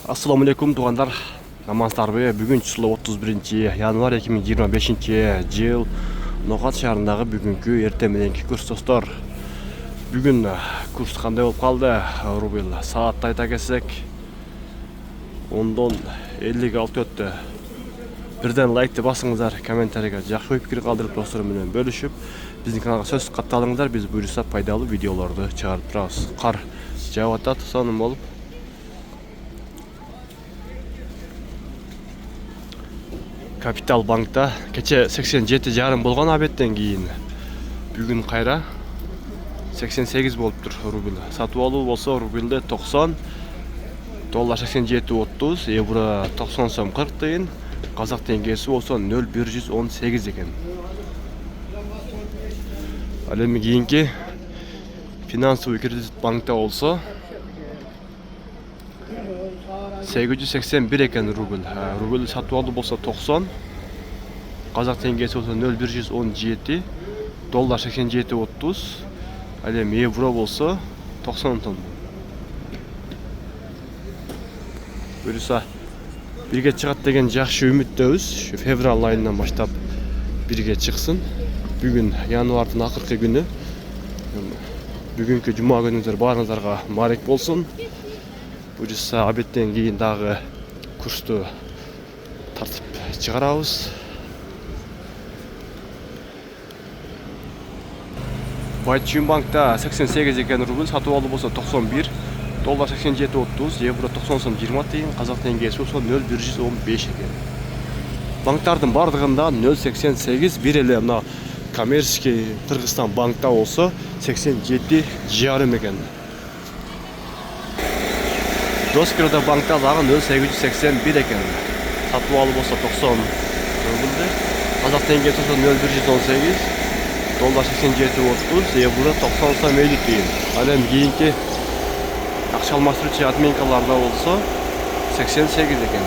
Assalamu alaikum туғандар. Намаздарбы. Бүгін число 31 январь 2025 жыл Ноғат шаарындағы бүгінгі ерте мененки курс достор. Бүгін курс қандай болып қалды? Рубль саатты айта келсек 10-дан 56 өтті. Бірден лайкты басыңыздар, комментарийға жақсы пікір қалдырып достар менен бөлішіп, біздің каналға сөз қатталыңыздар, біз бұйырса пайдалы видеоларды шығарып тұрамыз. Қар жауып атат, соным болып. Капитал банкта кече 87,5 болған абеттен кейін бүгін қайра 88 болып тұр рубль. Сатып алу болса рубльде 90, доллар 87,30, евро 90 сом 40 тиын, қазақ теңгесі болса 0,118 екен. Әлемі кейінгі финансовый кредит банкта болса 881 екен рубль. Рубль сатып алу болса 90, қазақ теңгесі болса 0,117, доллар 87,30, әлем евро болса 90 тон. Бұйырса бірге шығат деген жақсы үміттеміз. Февраль айынан баштап бірге шықсын. Бүгін январдың ақырғы күні. Бүгінгі жұма күніңіздер барыңыздарға барек болсын. Бұйырса абеттен кейін дағы курсты тартып шығарамыз. Байтчун банкта 88 екен рубль, сатып алу болса 91, доллар 87,30, евро 90 сом 20 тиын, қазақ теңгесі болса 0,115 екен. Банктардың бардығында 0,88, бір елі мына коммерческий Қырғызстан банкта болса 87,5 екен. Доскерда банкта дағы 0,881 екен. Сатып алу болса 90 рубльде, қазақ теңгесі болса 0,118, доллар 87,30, евро 90 сом 50 тиын. Әлем кейінгі ақша алмастыру отметкаларда болса 88 екен.